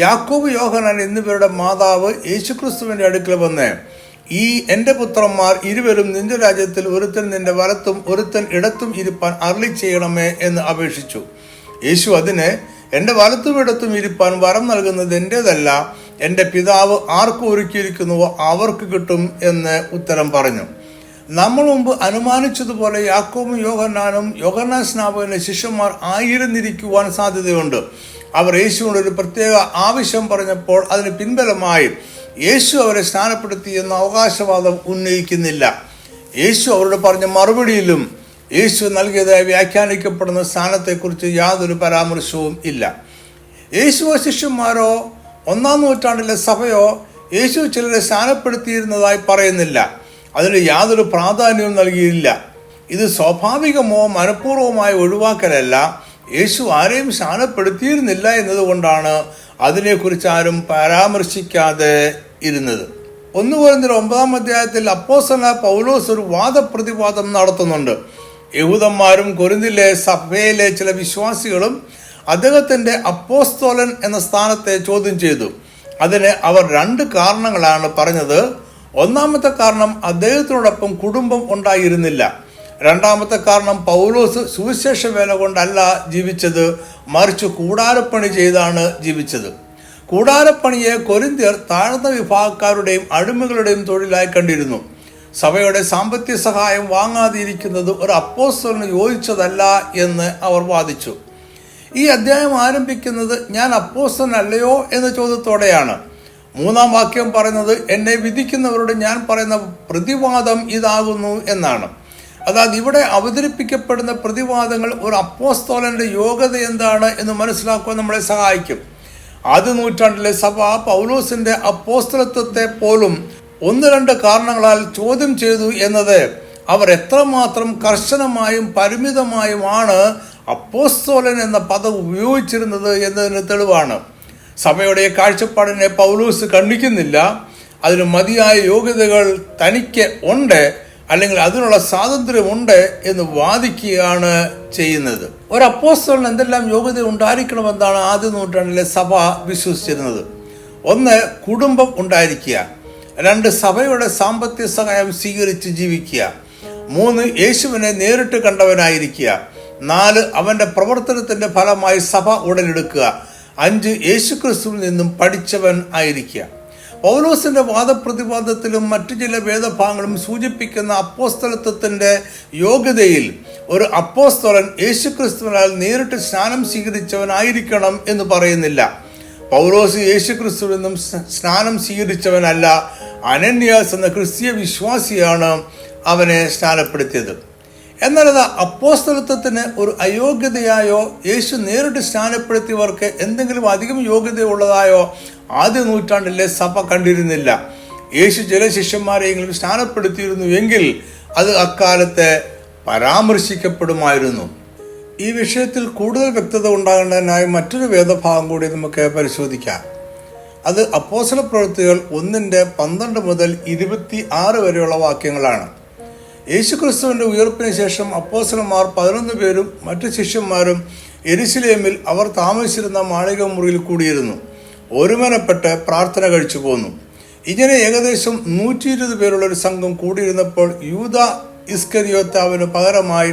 യാക്കോബ്, യോഹന്നാൻ എന്നിവരുടെ മാതാവ് യേശുക്രിസ്തുവിന്റെ അടുക്കൽ വന്ന്, ഈ എൻ്റെ പുത്രന്മാർ ഇരുവരും നിന്റെ രാജ്യത്തിൽ ഒരുത്തൻ നിന്റെ വലത്തും ഒരുത്തൻ ഇടത്തും ഇരിപ്പാൻ അരുളി ചെയ്യണമേ എന്ന് അപേക്ഷിച്ചു. യേശു അതിന്, എൻ്റെ വലത്തും ഇടത്തും ഇരിപ്പാൻ വരം നൽകുന്നത് എൻ്റേതല്ല, എൻ്റെ പിതാവ് ആർക്ക് ഒരുക്കിയിരിക്കുന്നുവോ അവർക്ക് കിട്ടും എന്ന് ഉത്തരം പറഞ്ഞു. നമ്മൾ മുമ്പ് അനുമാനിച്ചതുപോലെ യാക്കോബും യോഹന്നാനും യോഹന്നാൻ സ്നാപകന്റെ ശിഷ്യന്മാർ ആയിരുന്നിരിക്കുവാൻ സാധ്യതയുണ്ട്. അവർ യേശുവിനോട് ഒരു പ്രത്യേക ആവശ്യം പറഞ്ഞപ്പോൾ അതിന് പിൻബലമായി യേശു അവരെ സ്നാനപ്പെടുത്തി എന്ന അവകാശവാദം ഉന്നയിക്കുന്നില്ല. യേശു അവരോട് പറഞ്ഞ മറുപടിയിലും യേശു നൽകിയതായി വ്യാഖ്യാനിക്കപ്പെടുന്ന സ്ഥാനത്തെക്കുറിച്ച് യാതൊരു പരാമർശവും ഇല്ല. യേശുവോ ശിഷ്യന്മാരോ 1-ാം നൂറ്റാണ്ടിലെ സഭയോ യേശു ചിലരെ സ്നാനപ്പെടുത്തിയിരുന്നതായി പറയുന്നില്ല. അതിന് യാതൊരു പ്രാധാന്യവും നൽകിയില്ല. ഇത് സ്വാഭാവികമോ മനഃപൂർവമായ ഒഴിവാക്കലല്ല. യേശു ആരെയും സ്നാനപ്പെടുത്തിയിരുന്നില്ല എന്നതുകൊണ്ടാണ് അതിനെക്കുറിച്ച് ആരും പരാമർശിക്കാതെ ഇരുന്നത്. 1 കൊരിന്ത്യർ 9-ാം അധ്യായത്തിൽ അപ്പോസ്തലനായ പൗലോസ് ഒരു വാദപ്രതിവാദം നടത്തുന്നുണ്ട്. യഹൂദന്മാരും കൊരിന്തിലെ സഭയിലെ ചില വിശ്വാസികളും അദ്ദേഹത്തിന്റെ അപ്പോസ്തലൻ എന്ന സ്ഥാനത്തെ ചോദ്യം ചെയ്തു. അതിന് അവർ 2 കാരണങ്ങളാണ് പറഞ്ഞത്. ഒന്നാമത്തെ കാരണം അദ്ദേഹത്തിനോടൊപ്പം കുടുംബം ഉണ്ടായിരുന്നില്ല. രണ്ടാമത്തെ കാരണം പൗലോസ് സുവിശേഷ വേല കൊണ്ടല്ല ജീവിച്ചത്, മറിച്ച് കൂടാരപ്പണി ചെയ്താണ് ജീവിച്ചത്. കൂടാരപ്പണിയെ കൊരിന്ത്യർ താഴ്ന്ന വിഭാഗക്കാരുടെയും അടിമകളുടെയും തൊഴിലായി കണ്ടിരുന്നു. സഭയുടെ സാമ്പത്തിക സഹായം വാങ്ങാതിരിക്കുന്നത് ഒരു അപ്പോസ്തലന് യോജിച്ചതല്ല എന്ന് അവർ വാദിച്ചു. ഈ അധ്യായം ആരംഭിക്കുന്നത് ഞാൻ അപ്പോസ്തലനല്ലയോ എന്ന ചോദ്യത്തോടെയാണ്. 3-ാം വാക്യം പറയുന്നത് എന്നെ വിധിക്കുന്നവരോട് ഞാൻ പറയുന്ന പ്രതിവാദം ഇതാകുന്നു എന്നാണ്. അതായത് ഇവിടെ അവതരിപ്പിക്കപ്പെടുന്ന പ്രതിവാദങ്ങൾ ഒരു അപ്പോസ്തലന്റെ യോഗ്യത എന്താണ് എന്ന് മനസ്സിലാക്കുവാൻ നമ്മളെ സഹായിക്കും. ആദ്യ നൂറ്റാണ്ടിലെ സഭ പൗലോസിന്റെ അപ്പോസ്തലത്വത്തെ പോലും 1-2 കാരണങ്ങളാൽ ചോദ്യം ചെയ്തു എന്നത് അവർ എത്രമാത്രം കർശനമായും പരിമിതമായുമാണ് അപ്പോസ്തലൻ എന്ന പദം ഉപയോഗിച്ചിരുന്നത് എന്നതിന് തെളിവാണ്. സഭയുടെ കാഴ്ചപ്പാടിനെ പൗലോസ് ഖണ്ഡിക്കുന്നില്ല. അതിന് മതിയായ യോഗ്യതകൾ തനിക്ക് ഉണ്ട്, അല്ലെങ്കിൽ അതിനുള്ള സ്വാതന്ത്ര്യമുണ്ട് എന്ന് വാദിക്കുകയാണ് ചെയ്യുന്നത്. ഒരു അപ്പോസ്തലന് എന്തെല്ലാം യോഗ്യത ഉണ്ടായിരിക്കണമെന്നാണ് ആദ്യ നൂറ്റാണ്ടിലെ സഭ വിശ്വസിച്ചിരുന്നത്. 1, കുടുംബം ഉണ്ടായിരിക്കുക. 2, സഭയുടെ സാമ്പത്തിക സഹായം സ്വീകരിച്ച് ജീവിക്കുക. 3, യേശുവിനെ നേരിട്ട് കണ്ടവനായിരിക്കുക. 4, അവന്റെ പ്രവർത്തനത്തിന്റെ ഫലമായി സഭ ഉടലെടുക്കുക. 5, യേശുക്രിസ്തുവിൽ നിന്നും പഠിച്ചവൻ ആയിരിക്കുക. പൗലോസിന്റെ വാദപ്രതിവാദത്തിലും മറ്റു ചില വേദഭാഗങ്ങളും സൂചിപ്പിക്കുന്ന അപ്പോസ്തലത്വത്തിന്റെ യോഗ്യതയിൽ ഒരു അപ്പോസ്തലൻ യേശുക്രിസ്തുവിനാൽ നേരിട്ട് സ്നാനം സ്വീകരിച്ചവനായിരിക്കണം എന്ന് പറയുന്നില്ല. പൗലോസ് യേശുക്രിസ്തുവിൽ നിന്നും സ്നാനം സ്വീകരിച്ചവനല്ല. അനന്യാസ് എന്ന ക്രിസ്തീയ വിശ്വാസിയാണ് അവനെ സ്നാനപ്പെടുത്തിയത്. എന്നാൽ അത് അപ്പോസ്തലത്വത്തിന് ഒരു അയോഗ്യതയായോ യേശു നേരിട്ട് സ്നാനപ്പെടുത്തിയവർക്ക് എന്തെങ്കിലും അധികം യോഗ്യതയുള്ളതായോ ആദ്യ നൂറ്റാണ്ടിലെ സഭ കണ്ടിരുന്നില്ല. യേശു ചില ശിഷ്യന്മാരെയെങ്കിലും സ്നാനപ്പെടുത്തിയിരുന്നു എങ്കിൽ അത് അക്കാലത്തെ പരാമർശിക്കപ്പെടുമായിരുന്നു. ഈ വിഷയത്തിൽ കൂടുതൽ വ്യക്തത ഉണ്ടാകേണ്ടതിനായി മറ്റൊരു വേദഭാഗം കൂടി നമുക്ക് പരിശോധിക്കാം. അത് അപ്പോസ്തല പ്രവൃത്തികൾ 1:12 മുതൽ 26 വരെയുള്ള വാക്യങ്ങളാണ്. യേശുക്രിസ്തുവിന്റെ ഉയർപ്പിന് ശേഷം അപ്പോസ്തലന്മാർ 11 പേരും മറ്റു ശിഷ്യന്മാരും യെരുശലേമിൽ അവർ താമസിച്ചിരുന്ന മാളിക മുറിയിൽ കൂടിയിരുന്നു. ഒരുമനപ്പെട്ട് പ്രാർത്ഥന കഴിച്ചു പോന്നു. ഇങ്ങനെ ഏകദേശം 120 പേരുള്ള ഒരു സംഘം കൂടിയിരുന്നപ്പോൾ യൂദ ഇസ്കരിയോത്താവിന് പകരമായി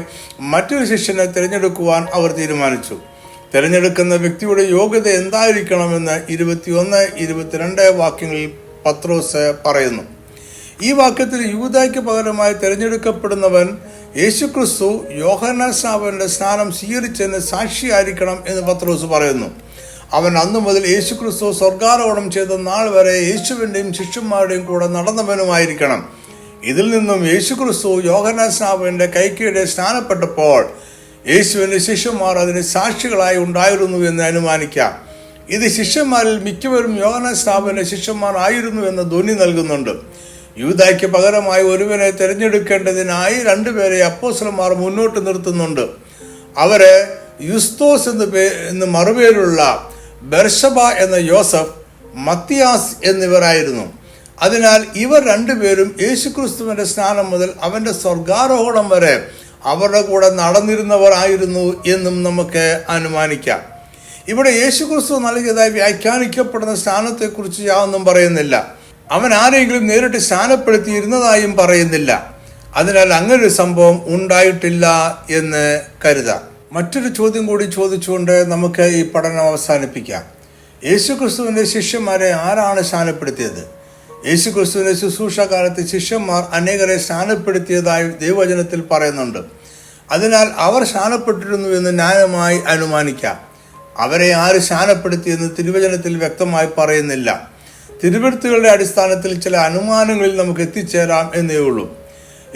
മറ്റൊരു ശിഷ്യനെ തിരഞ്ഞെടുക്കുവാൻ അവർ തീരുമാനിച്ചു. തിരഞ്ഞെടുക്കുന്ന വ്യക്തിയുടെ യോഗ്യത എന്തായിരിക്കണമെന്ന് 21-22 വാക്യങ്ങളിൽ പത്രോസ് പറയുന്നു. ഈ വാക്യത്തിൽ യൂദായ്ക്ക് പകരമായി തിരഞ്ഞെടുക്കപ്പെടുന്നവൻ യേശുക്രിസ്തു യോഹന്നാൻ സ്നാപകന്റെ സ്നാനം സ്വീകരിച്ചതിന് സാക്ഷിയായിരിക്കണം എന്ന് പത്രോസ് പറയുന്നു. അവൻ അന്നു മുതൽ യേശുക്രിസ്തു സ്വർഗാരോഹണം ചെയ്ത നാൾ വരെ യേശുവിൻ്റെയും ശിഷ്യന്മാരുടെയും കൂടെ നടന്നവനുമായിരിക്കണം. ഇതിൽ നിന്നും യേശുക്രിസ്തു യോഹന്നാൻ സ്നാപകന്റെ കൈക്കീഴെ സ്നാനപ്പെട്ടപ്പോൾ യേശുവിൻ്റെ ശിഷ്യന്മാർ അതിന് സാക്ഷികളായി ഉണ്ടായിരുന്നു എന്ന് അനുമാനിക്കാം. ഇത് ശിഷ്യന്മാരിൽ മിക്കവരും യോഹന്നാൻ സ്നാപകന്റെ ശിഷ്യന്മാർ ആയിരുന്നു എന്ന ധ്വനി നൽകുന്നുണ്ട്. യൂദായ്ക്ക് പകരമായി ഒരുവനെ തിരഞ്ഞെടുക്കേണ്ടതിനായി 2 പേരെ അപ്പോസ്തലന്മാർ മുന്നോട്ട് നിർത്തുന്നുണ്ട്. അവരെ യുസ്തോസ് എന്ന് മറുപേരുള്ള ബർശബ എന്ന യോസഫ്, മത്തിയാസ് എന്നിവരായിരുന്നു. അതിനാൽ ഇവർ 2 പേരും യേശുക്രിസ്തുവിന്റെ സ്നാനം മുതൽ അവന്റെ സ്വർഗാരോഹണം വരെ അവരുടെ കൂടെ നടന്നിരുന്നവർ ആയിരുന്നു എന്നും നമുക്ക് അനുമാനിക്കാം. ഇവിടെ യേശുക്രിസ്തു നൽകിയതായി വ്യാഖ്യാനിക്കപ്പെടുന്ന സ്നാനത്തെക്കുറിച്ച് യാതൊന്നും പറയുന്നില്ല. അവൻ ആരെങ്കിലും നേരിട്ട് സ്നാനപ്പെടുത്തിയിരുന്നതായും പറയുന്നില്ല. അതിനാൽ അങ്ങനൊരു സംഭവം ഉണ്ടായിട്ടില്ല എന്ന് കരുതാം. മറ്റൊരു ചോദ്യം കൂടി ചോദിച്ചുകൊണ്ട് നമുക്ക് ഈ പഠനം അവസാനിപ്പിക്കാം. യേശുക്രിസ്തുവിന്റെ ശിഷ്യന്മാരെ ആരാണ് സ്നാനപ്പെടുത്തിയത്? യേശുക്രിസ്തുവിന്റെ ശുശ്രൂഷ കാലത്ത് ശിഷ്യന്മാർ അനേകരെ സ്നാനപ്പെടുത്തിയതായി ദൈവവചനത്തിൽ പറയുന്നുണ്ട്. അതിനാൽ അവർ സ്നാനപ്പെട്ടിരുന്നു എന്ന് ന്യായമായി അനുമാനിക്കാം. അവരെ ആര് സ്നാനപ്പെടുത്തിയെന്ന് തിരുവചനത്തിൽ വ്യക്തമായി പറയുന്നില്ല. തിരുവെഴുത്തുകളുടെ അടിസ്ഥാനത്തിൽ ചില അനുമാനങ്ങളിൽ നമുക്ക് എത്തിച്ചേരാം എന്നേ ഉള്ളൂ.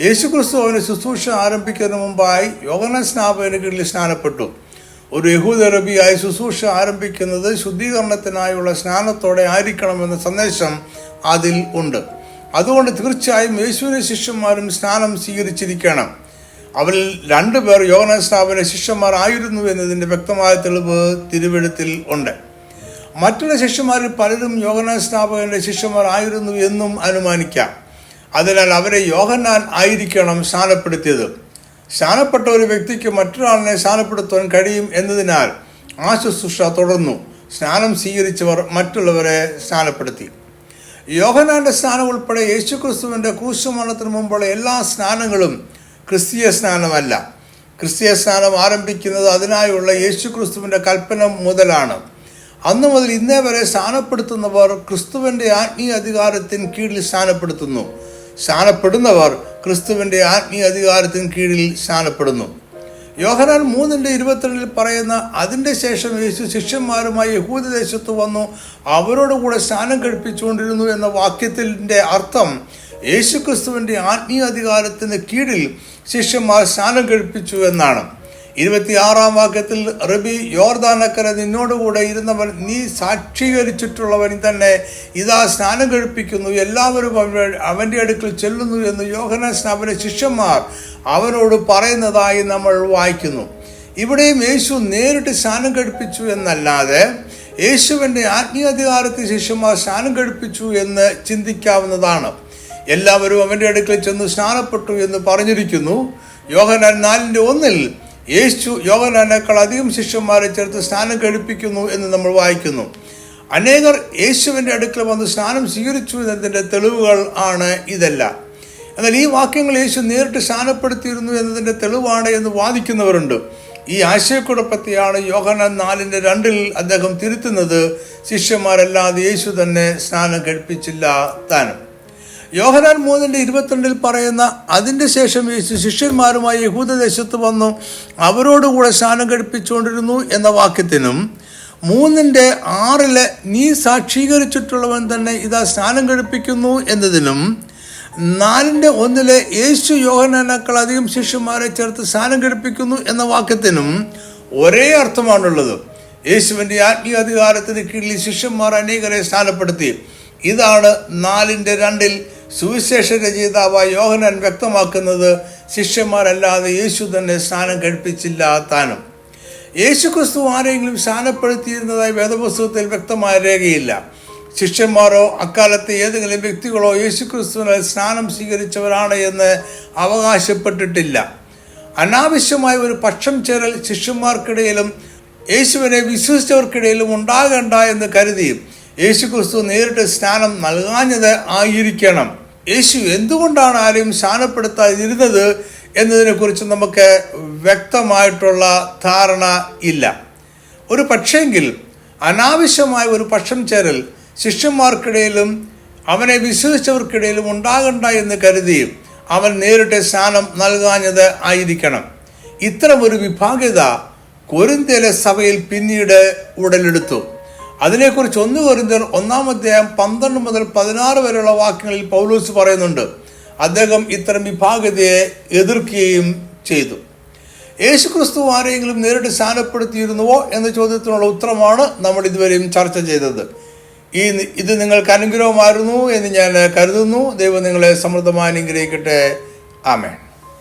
യേശുക്രിസ്തു അവന് ശുശ്രൂഷ ആരംഭിക്കുന്നതിന് മുമ്പായി യോഹന്നാൻ സ്നാപകന് കീഴിൽ സ്നാനപ്പെട്ടു. ഒരു യഹൂദ റബിയായി ശുശ്രൂഷ ആരംഭിക്കുന്നത് ശുദ്ധീകരണത്തിനായുള്ള സ്നാനത്തോടെ ആയിരിക്കണമെന്ന സന്ദേശം അതിൽ ഉണ്ട്. അതുകൊണ്ട് തീർച്ചയായും യേശുവിന്റെ ശിഷ്യന്മാരും സ്നാനം സ്വീകരിച്ചിരിക്കണം. അവരിൽ 2 പേർ യോഹന്നാൻ സ്നാപകന്റെ ശിഷ്യന്മാർ ആയിരുന്നു എന്നതിൻ്റെ വ്യക്തമായ തെളിവ് തിരുവെഴുത്തിൽ ഉണ്ട്. മറ്റുള്ള ശിഷ്യന്മാരിൽ പലരും യോഹന്നാൻ സ്നാപകന്റെ ശിഷ്യന്മാർ ആയിരുന്നു എന്നും അനുമാനിക്കാം. അതിനാൽ അവരെ യോഹന്നാൻ ആയിരിക്കണം സ്നാനപ്പെടുത്തിയത്. സ്നാനപ്പെട്ട ഒരു വ്യക്തിക്ക് മറ്റൊരാളിനെ സ്നാനപ്പെടുത്തുവാൻ കഴിയും എന്നതിനാൽ ആ ശുശ്രൂഷ തുടർന്നു. സ്നാനം സ്വീകരിച്ചവർ മറ്റുള്ളവരെ സ്നാനപ്പെടുത്തി. യോഹന്നാന്റെ സ്നാനം ഉൾപ്പെടെ യേശുക്രിസ്തുവിൻ്റെ ക്രൂശുമരണത്തിന് മുമ്പുള്ള എല്ലാ സ്നാനങ്ങളും ക്രിസ്തീയ സ്നാനമല്ല. ക്രിസ്തീയ സ്നാനം ആരംഭിക്കുന്നത് അതിനായുള്ള യേശുക്രിസ്തുവിൻ്റെ കൽപ്പന മുതലാണ്. അന്നു മുതൽ ഇന്നേ വരെ സ്നാനപ്പെടുത്തുന്നവർ ക്രിസ്തുവിൻ്റെ ആത്മീയ അധികാരത്തിന് കീഴിൽ സ്നാനപ്പെടുന്നവർ ക്രിസ്തുവിൻ്റെ ആത്മീയ അധികാരത്തിന് കീഴിൽ സ്നാനപ്പെടുന്നു. യോഹന്നാൻ 3:22 പറയുന്ന അതിൻ്റെ ശേഷം യേശു ശിഷ്യന്മാരുമായി യഹൂദദേശത്ത് വന്നു അവരോടുകൂടെ സ്നാനം കഴിപ്പിച്ചുകൊണ്ടിരുന്നു എന്ന വാക്യത്തിൻ്റെ അർത്ഥം യേശുക്രിസ്തുവിൻ്റെ ആത്മീയ അധികാരത്തിന് കീഴിൽ ശിഷ്യന്മാർ സ്നാനം കഴിപ്പിച്ചു എന്നാണ്. 26 വാക്യത്തിൽ റബി, യോർദാനക്കര നിന്നോടുകൂടെ ഇരുന്നവൻ നീ സാക്ഷീകരിച്ചിട്ടുള്ളവൻ തന്നെ ഇതാ സ്നാനം കഴിപ്പിക്കുന്നു, എല്ലാവരും അവൻ്റെ അടുക്കൽ ചെല്ലുന്നു എന്ന് യോഹന്നാൻ സ്നാപന ശിഷ്യന്മാർ അവനോട് പറയുന്നതായി നമ്മൾ വായിക്കുന്നു. ഇവിടെയും യേശു നേരിട്ട് സ്നാനം കഴിപ്പിച്ചു എന്നല്ലാതെ യേശുവിൻ്റെ ആത്മീയാധികാരത്തിൽ ശിഷ്യന്മാർ സ്നാനം കഴിപ്പിച്ചു എന്ന് ചിന്തിക്കാവുന്നതാണ്. എല്ലാവരും അവൻ്റെ അടുക്കൽ ചെന്ന് സ്നാനപ്പെട്ടു എന്ന് പറഞ്ഞിരിക്കുന്നു. യോഹന്നാൻ 4:1 യേശു യോഹന്നാനേക്കാൾ അധികം ശിഷ്യന്മാരെ ചേർത്ത് സ്നാനം കഴിപ്പിക്കുന്നു എന്ന് നമ്മൾ വായിക്കുന്നു. അനേകർ യേശുവിൻ്റെ അടുക്കൽ വന്ന് സ്നാനം സ്വീകരിച്ചു എന്നതിൻ്റെ തെളിവുകൾ ആണ് ഇതെല്ലാം. എന്നാൽ ഈ വാക്യങ്ങൾ യേശു നേരിട്ട് സ്നാനപ്പെടുത്തിയിരുന്നു എന്നതിൻ്റെ തെളിവാണ് എന്ന് വാദിക്കുന്നവരുണ്ട്. ഈ ആശയക്കുഴപ്പത്തെയാണ് യോഹന്നാൻ 4:2 അദ്ദേഹം തിരുത്തുന്നത്. ശിഷ്യന്മാരല്ലാതെ യേശു തന്നെ സ്നാനം കഴിപ്പിച്ചില്ല താനും. യോഹന്നാൻ 3:22 പറയുന്ന അതിൻ്റെ ശേഷം യേശു ശിഷ്യന്മാരുമായി യഹൂദദേശത്ത് വന്നു അവരോടുകൂടെ സ്നാനം കഴിപ്പിച്ചുകൊണ്ടിരുന്നു എന്ന വാക്യത്തിനും 3:6 നീ സാക്ഷീകരിച്ചിട്ടുള്ളവൻ തന്നെ ഇതാ സ്നാനം കഴിപ്പിക്കുന്നു എന്നതിനും 4:1 യേശു യോഹന്നാനേക്കാൾ അധികം ശിഷ്യന്മാരെ ചേർത്ത് സ്നാനം കഴിപ്പിക്കുന്നു എന്ന വാക്യത്തിനും ഒരേ അർത്ഥമാണുള്ളത്. യേശുവിൻ്റെ ആത്മീയ അധികാരത്തിന് കീഴിൽ ശിഷ്യന്മാർ അനേകരെ സ്നാനപ്പെടുത്തി. ഇതാണ് 4:2 സുവിശേഷ രചയിതാവായ യോഹന്നാൻ വ്യക്തമാക്കുന്നത്. ശിഷ്യന്മാരല്ലാതെ യേശു തന്നെ സ്നാനം കഴിപ്പിച്ചില്ല താനും. യേശു ക്രിസ്തു ആരെങ്കിലും സ്നാനപ്പെടുത്തിയിരുന്നതായി വേദപുസ്തകത്തിൽ വ്യക്തമായ രേഖയില്ല. ശിഷ്യന്മാരോ അക്കാലത്തെ ഏതെങ്കിലും വ്യക്തികളോ യേശു ക്രിസ്തുവിനാൽ സ്നാനം സ്വീകരിച്ചവരാണ് എന്ന് അവകാശപ്പെട്ടിട്ടില്ല. അനാവശ്യമായ ഒരു പക്ഷം ചേരൽ ശിഷ്യന്മാർക്കിടയിലും യേശുവിനെ വിശ്വസിച്ചവർക്കിടയിലും ഉണ്ടാകണ്ട എന്ന് കരുതി യേശു ക്രിസ്തു നേരിട്ട് സ്നാനം നൽകാഞ്ഞത് ആയിരിക്കണം. യേശു എന്തുകൊണ്ടാണ് ആരെയും സ്നാനപ്പെടുത്താതിരുന്നത് എന്നതിനെക്കുറിച്ച് നമുക്ക് വ്യക്തമായിട്ടുള്ള ധാരണ ഇല്ല. ഒരു പക്ഷേങ്കിൽ അനാവശ്യമായ ഒരു പക്ഷം ചേരൽ ശിഷ്യന്മാർക്കിടയിലും അവനെ വിശ്വസിച്ചവർക്കിടയിലും ഉണ്ടാകണ്ട എന്ന് കരുതി അവൻ നേരിട്ട് സ്നാനം നൽകാഞ്ഞത് ആയിരിക്കണം. ഇത്തരം ഒരു വിഭാഗ്യത കൊരിന്ത്യയിലെ സഭയിൽ പിന്നീട് ഉടലെടുത്തു. അതിനെക്കുറിച്ച് 1 കൊരിന്ത്യർ 1:12-16 വരെയുള്ള വാക്യങ്ങളിൽ പൗലോസ് പറയുന്നുണ്ട്. അദ്ദേഹം ഇത്തരം വിഭാഗ്യതയെ എതിർക്കുകയും ചെയ്തു. യേശുക്രിസ്തു ആരെങ്കിലും നേരിട്ട് സ്നാനപ്പെടുത്തിയിരുന്നുവോ എന്ന ചോദ്യത്തിനുള്ള ഉത്തരമാണ് നമ്മൾ ഇതുവരെയും ചർച്ച ചെയ്തത്. ഇത് നിങ്ങൾക്ക് അനുഗ്രഹമായിരുന്നു എന്ന് ഞാൻ കരുതുന്നു. ദൈവം നിങ്ങളെ സമൃദ്ധമായി അനുഗ്രഹിക്കട്ടെ. ആമേൻ.